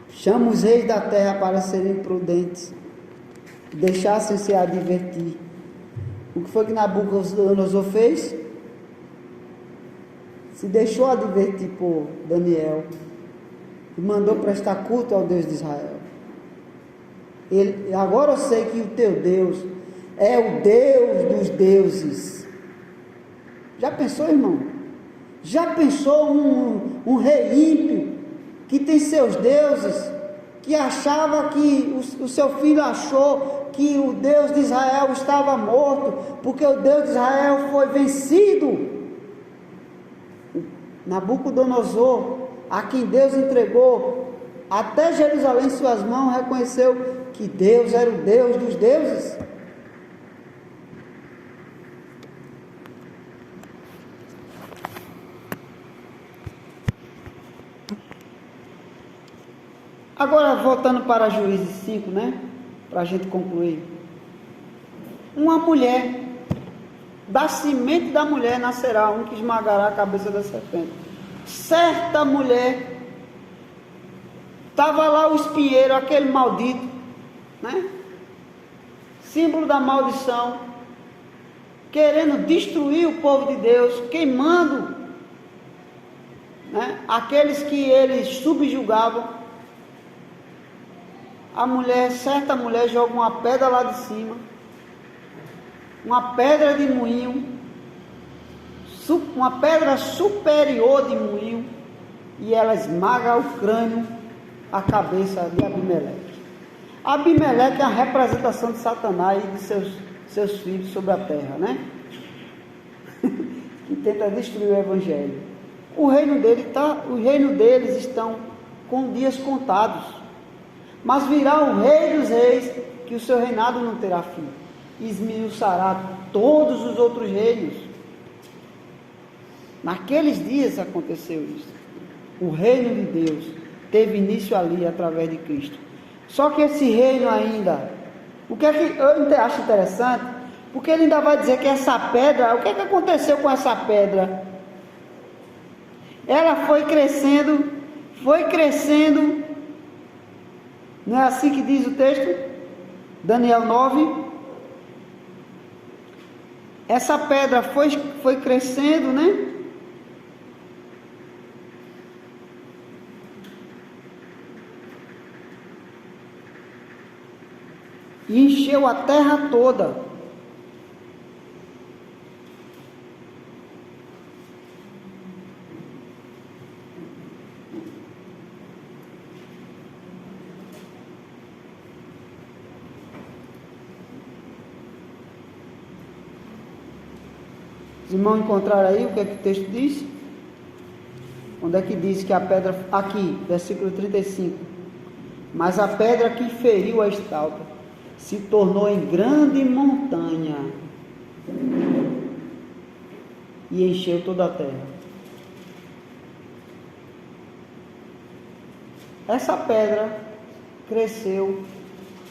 chama os reis da terra para serem prudentes, deixassem-se advertir. O que foi que Nabucodonosor fez? Se deixou advertir por Daniel e mandou prestar culto ao Deus de Israel. Agora eu sei que o teu Deus é o Deus dos deuses. Já pensou, irmão? Já pensou um rei ímpio que tem seus deuses, que achava que o seu filho achou que o Deus de Israel estava morto, porque o Deus de Israel foi vencido? Nabucodonosor, a quem Deus entregou até Jerusalém em suas mãos, reconheceu que Deus era o Deus dos deuses. Agora, voltando para Juízes 5, né? Para a gente concluir. Uma mulher, da semente da mulher nascerá um que esmagará a cabeça da serpente. Certa mulher, estava lá o espinheiro, aquele maldito, né? Símbolo da maldição, querendo destruir o povo de Deus, queimando, né, aqueles que eles subjugavam. Certa mulher joga uma pedra lá de cima, uma pedra de moinho, uma pedra superior de moinho, e ela esmaga o crânio, a cabeça de Abimeleque. Abimeleque é a representação de Satanás e de seus filhos sobre a terra, né? Que tenta destruir o evangelho. O reino deles estão com dias contados. Mas virá o Rei dos Reis, que o seu reinado não terá fim, e esmiuçará todos os outros reinos. Naqueles dias aconteceu isso. O reino de Deus teve início ali através de Cristo. Só que esse reino ainda, o que é que eu acho interessante? Porque ele ainda vai dizer que essa pedra, o que é que aconteceu com essa pedra? Ela foi crescendo, não é assim que diz o texto? Daniel 9. Essa pedra foi crescendo, né? e encheu a terra toda. Os irmãos encontraram aí o que é que o texto diz? Onde é que diz que a pedra, aqui, versículo 35, mas a pedra que feriu a estalta se tornou em grande montanha e encheu toda a terra. Essa pedra cresceu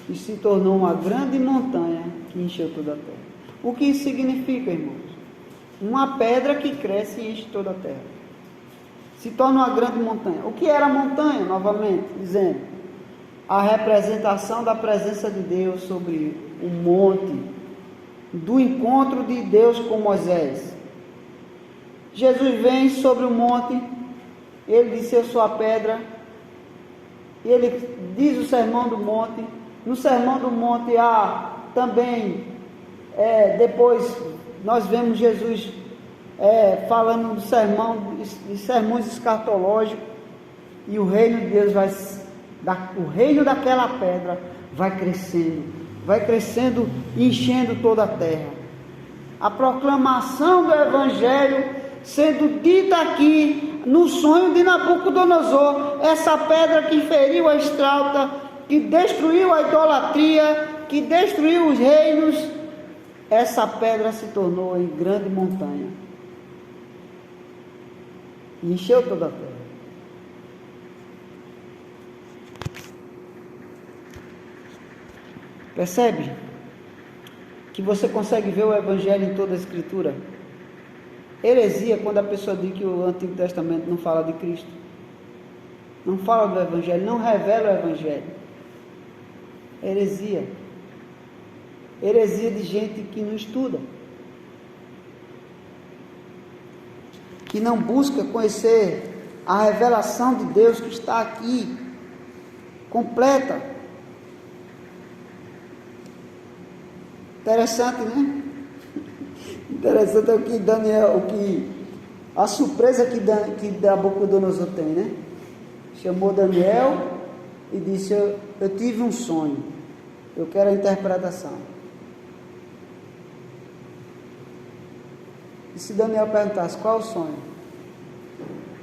e se tornou uma grande montanha que encheu toda a terra. O que isso significa, irmãos? Uma pedra que cresce e enche toda a terra. Se torna uma grande montanha. O que era a montanha, novamente, dizendo? A representação da presença de Deus sobre o monte, do encontro de Deus com Moisés. Jesus vem sobre o monte, ele disse: eu sou a pedra. Ele diz o sermão do monte. No sermão do monte há também, depois nós vemos Jesus falando do sermão, de sermões escatológicos, e o reino de Deus o reino daquela pedra vai crescendo e enchendo toda a terra. A proclamação do Evangelho sendo dita aqui no sonho de Nabucodonosor, essa pedra que feriu a estalta, que destruiu a idolatria, que destruiu os reinos, essa pedra se tornou em grande montanha e encheu toda a terra. Percebe que você consegue ver o Evangelho em toda a Escritura? Heresia quando a pessoa diz que o Antigo Testamento não fala de Cristo, não fala do Evangelho, não revela o Evangelho. Heresia de gente que não estuda, que não busca conhecer a revelação de Deus que está aqui, completa. Interessante, né? Interessante é a surpresa que Nabucodonosor tem, né? Chamou Daniel e disse: eu tive um sonho, eu quero a interpretação. E se Daniel perguntasse qual é o sonho?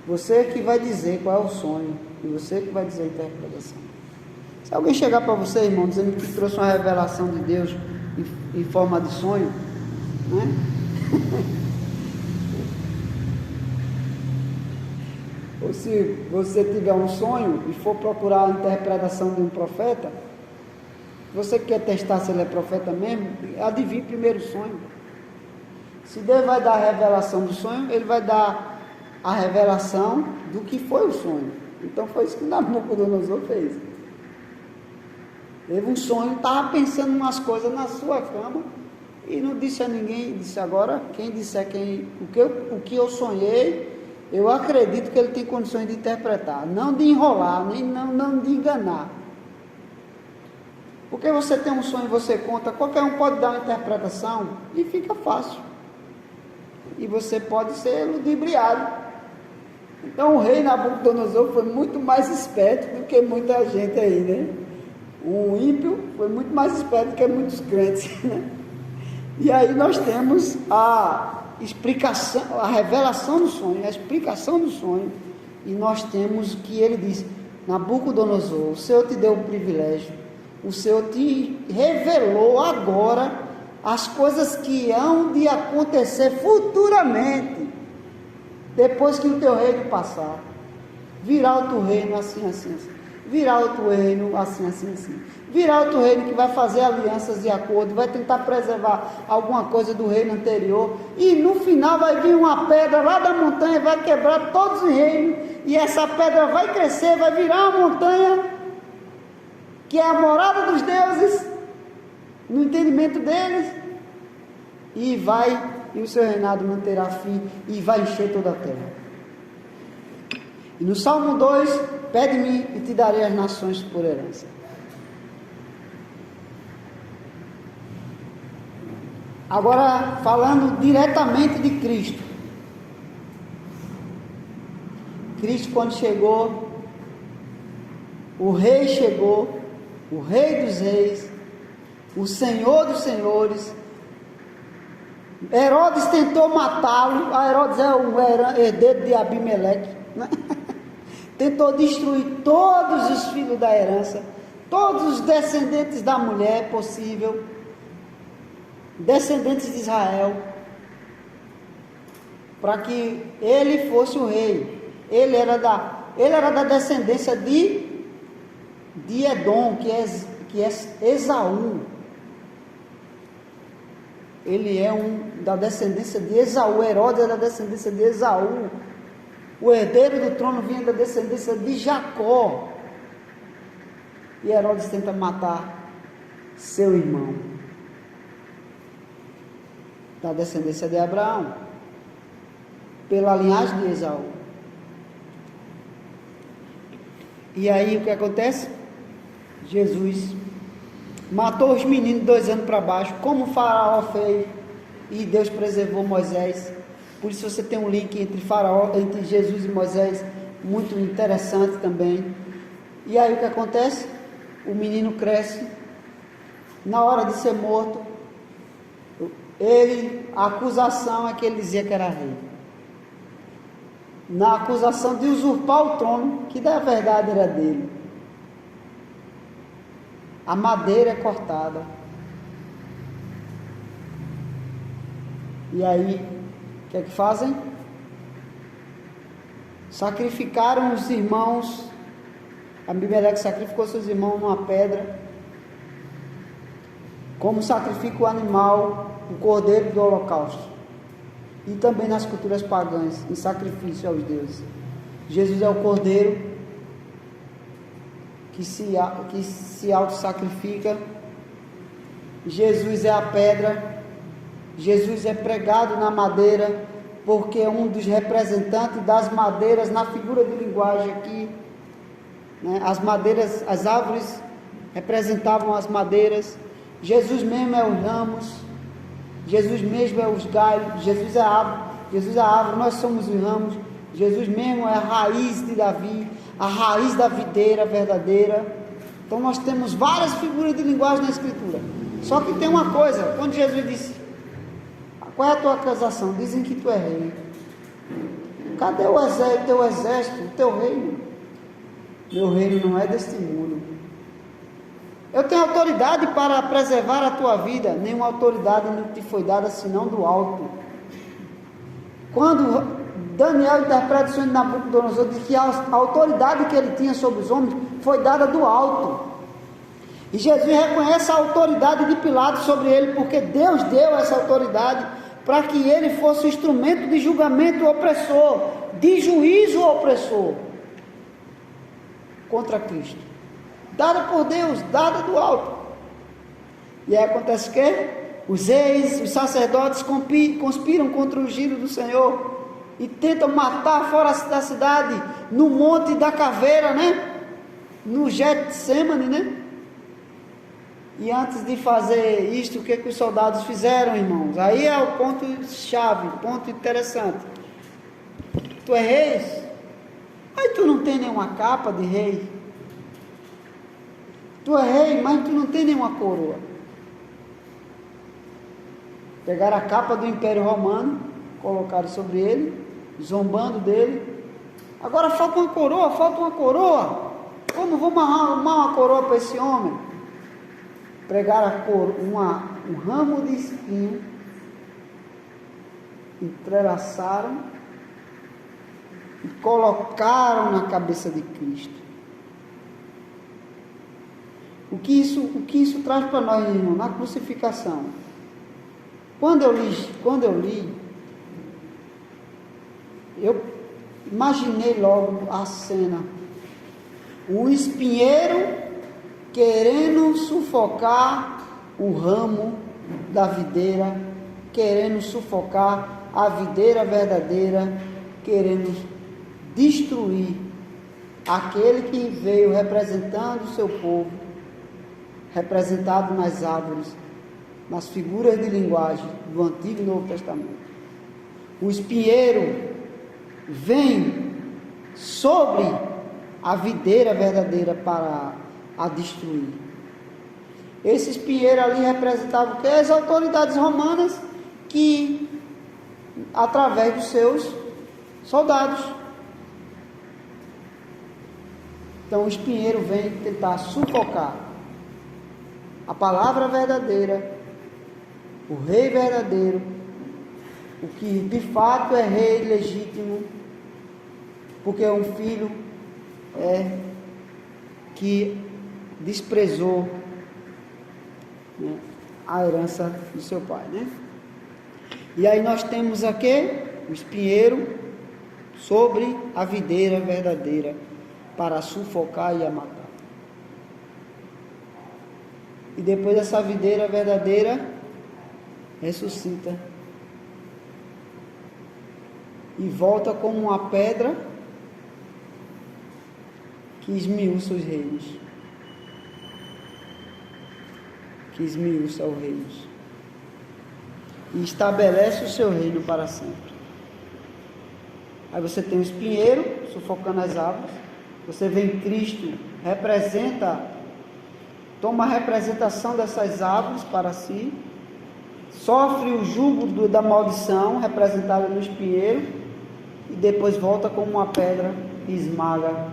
Você que vai dizer qual é o sonho, e você que vai dizer a interpretação. Se alguém chegar para você, irmão, dizendo que trouxe uma revelação de Deus em forma de sonho, né? Ou se você tiver um sonho e for procurar a interpretação de um profeta, você quer testar se ele é profeta mesmo, adivinhe primeiro o sonho. Se Deus vai dar a revelação do sonho, ele vai dar a revelação do que foi o sonho. Então foi isso que Nabucodonosor fez. Teve um sonho, estava pensando umas coisas na sua cama e não disse a ninguém. Disse: agora quem disser o que eu sonhei, eu acredito que ele tem condições de interpretar, não de enrolar, não de enganar. Porque você tem um sonho e você conta, qualquer um pode dar uma interpretação e fica fácil. E você pode ser ludibriado. Então o rei Nabucodonosor foi muito mais esperto do que muita gente aí, né? O ímpio foi muito mais esperto do que muitos crentes, né? E aí nós temos a explicação, a revelação do sonho, a explicação do sonho. E nós temos que ele diz: Nabucodonosor, o Senhor te deu o privilégio, o Senhor te revelou agora as coisas que hão de acontecer futuramente, depois que o teu reino passar. Virá outro reino assim, assim, assim. Virá outro reino assim, assim, assim. Virá outro reino que vai fazer alianças de acordo, vai tentar preservar alguma coisa do reino anterior, e no final vai vir uma pedra lá da montanha e vai quebrar todos os reinos, e essa pedra vai crescer, vai virar uma montanha que é a morada dos deuses, no entendimento deles, e o seu reinado não terá fim, e vai encher toda a terra. E no Salmo 2, pede-me e te darei as nações por herança. Agora, falando diretamente de Cristo. Cristo, quando chegou, o Rei chegou, o Rei dos Reis, o Senhor dos Senhores. Herodes tentou matá-lo. Herodes é o herdeiro de Abimeleque, né? Tentou destruir todos os filhos da herança, todos os descendentes da mulher possível, descendentes de Israel, para que ele fosse o rei. Ele era da descendência de Edom, que é Esaú. Ele é da descendência de Esaú. Herodes é da descendência de Esaú. O herdeiro do trono vinha da descendência de Jacó. E Herodes tenta matar seu irmão, da descendência de Abraão, pela linhagem de Esaú. E aí o que acontece? Jesus matou os meninos 2 anos para baixo, como o Faraó fez, e Deus preservou Moisés. Por isso você tem um link entre Jesus e Moisés, muito interessante também. E aí o que acontece? O menino cresce, na hora de ser morto, a acusação é que ele dizia que era rei. Na acusação de usurpar o trono, que na verdade era dele. A madeira é cortada. E aí, o que é que fazem? Sacrificaram os irmãos. Abimeleque sacrificou seus irmãos numa pedra, como sacrifica o animal, o cordeiro do holocausto. E também nas culturas pagãs, em sacrifício aos deuses. Jesus é o cordeiro que se auto-sacrifica. Jesus é a pedra. Jesus é pregado na madeira, porque é um dos representantes das madeiras, na figura de linguagem aqui, né? As madeiras, as árvores representavam as madeiras. Jesus mesmo é os ramos, Jesus mesmo é os galhos, Jesus é a árvore, nós somos os ramos. Jesus mesmo é a raiz de Davi, a raiz da videira verdadeira. Então nós temos várias figuras de linguagem na Escritura. Só que tem uma coisa, quando Jesus disse: qual é a tua acusação? Dizem que tu é rei. Cadê o teu exército, o teu reino? Meu reino não é deste mundo. Eu tenho autoridade para preservar a tua vida. Nenhuma autoridade não te foi dada senão do alto. Quando Daniel interpreta o sonho de Nabucodonosor, diz que a autoridade que ele tinha sobre os homens foi dada do alto. E Jesus reconhece a autoridade de Pilatos sobre ele, porque Deus deu essa autoridade para que ele fosse um instrumento de julgamento opressor, de juízo opressor contra Cristo. Dada por Deus, dada do alto. E aí acontece o quê? Os reis, os sacerdotes conspiram contra o ungido do Senhor e tentam matar fora da cidade, no monte da caveira, né? No Getsemane, né? E antes de fazer isto, o que os soldados fizeram, irmãos? Aí é o ponto chave, ponto interessante. Tu é rei? Mas tu não tem nenhuma capa de rei. Tu é rei, mas tu não tem nenhuma coroa. Pegaram a capa do Império Romano, colocaram sobre ele, zombando dele. Agora falta uma coroa, falta uma coroa. Como vamos arrumar uma coroa para esse homem? Pregaram um ramo de espinho, entrelaçaram e colocaram na cabeça de Cristo. O que isso traz para nós, irmão, na crucificação? Quando eu li, eu imaginei logo a cena. O espinheiro querendo sufocar o ramo da videira, querendo sufocar a videira verdadeira, querendo destruir aquele que veio representando o seu povo, representado nas árvores, nas figuras de linguagem do Antigo e Novo Testamento. O espinheiro vem sobre a videira verdadeira para a destruir. Esse espinheiro ali representava o quê? As autoridades romanas que, através dos seus soldados. Então o espinheiro vem tentar sufocar a palavra verdadeira, o rei verdadeiro, o que de fato é rei legítimo, porque é um filho que desprezou, né, a herança do seu pai, né? E aí nós temos aqui o espinheiro sobre a videira verdadeira para sufocar e a matar. E depois essa videira verdadeira ressuscita e volta como uma pedra que esmiuça os reinos, que esmiuça os reinos e estabelece o seu reino para sempre. Aí você tem o espinheiro sufocando as árvores, você vê em Cristo, toma a representação dessas árvores para si, sofre o jugo da maldição representada no espinheiro e depois volta como uma pedra que esmaga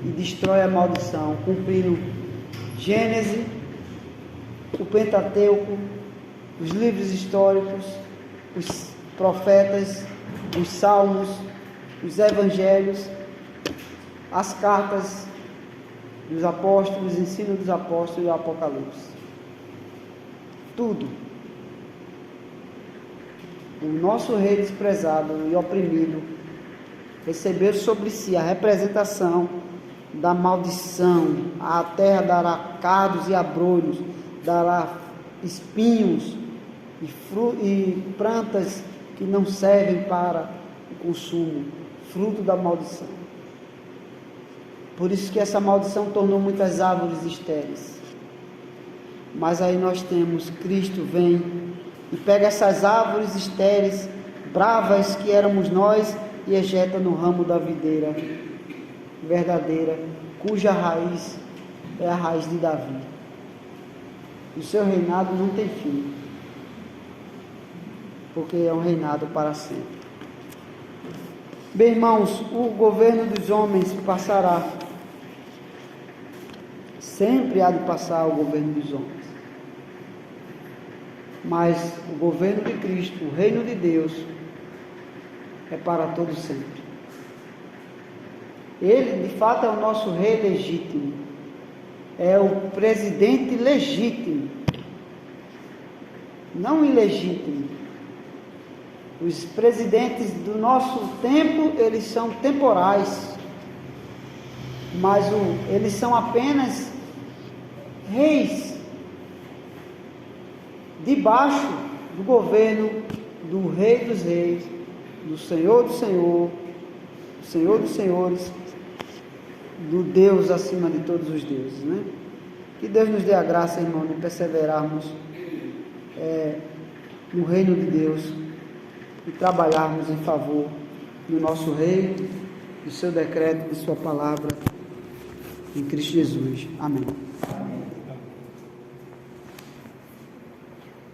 e destrói a maldição, cumprindo Gênesis, o Pentateuco, os livros históricos, os profetas, os salmos, os evangelhos, as cartas dos apóstolos, os ensinos dos apóstolos e o Apocalipse. Tudo. O nosso rei desprezado e oprimido recebeu sobre si a representação da maldição. A terra dará cardos e abrolhos, dará espinhos e plantas que não servem para o consumo, fruto da maldição. Por isso que essa maldição tornou muitas árvores estéreis. Mas aí nós temos, Cristo vem e pega essas árvores estéreis, bravas que éramos nós, e ejeta no ramo da videira verdadeira, cuja raiz é a raiz de Davi. O seu reinado não tem fim, porque é um reinado para sempre. Bem, irmãos, o governo dos homens passará. Sempre há de passar o governo dos homens. Mas o governo de Cristo, o reino de Deus, é para todo sempre. Ele, de fato, é o nosso rei legítimo. É o presidente legítimo, não ilegítimo. Os presidentes do nosso tempo, eles são temporais, mas eles são apenas reis, debaixo do governo do Rei dos Reis, do Senhor do Senhor, do Senhor dos Senhores, do Deus acima de todos os deuses, né? Que Deus nos dê a graça, irmão, de perseverarmos no reino de Deus e trabalharmos em favor do nosso Rei, do seu decreto, de sua palavra, em Cristo Jesus. Amém.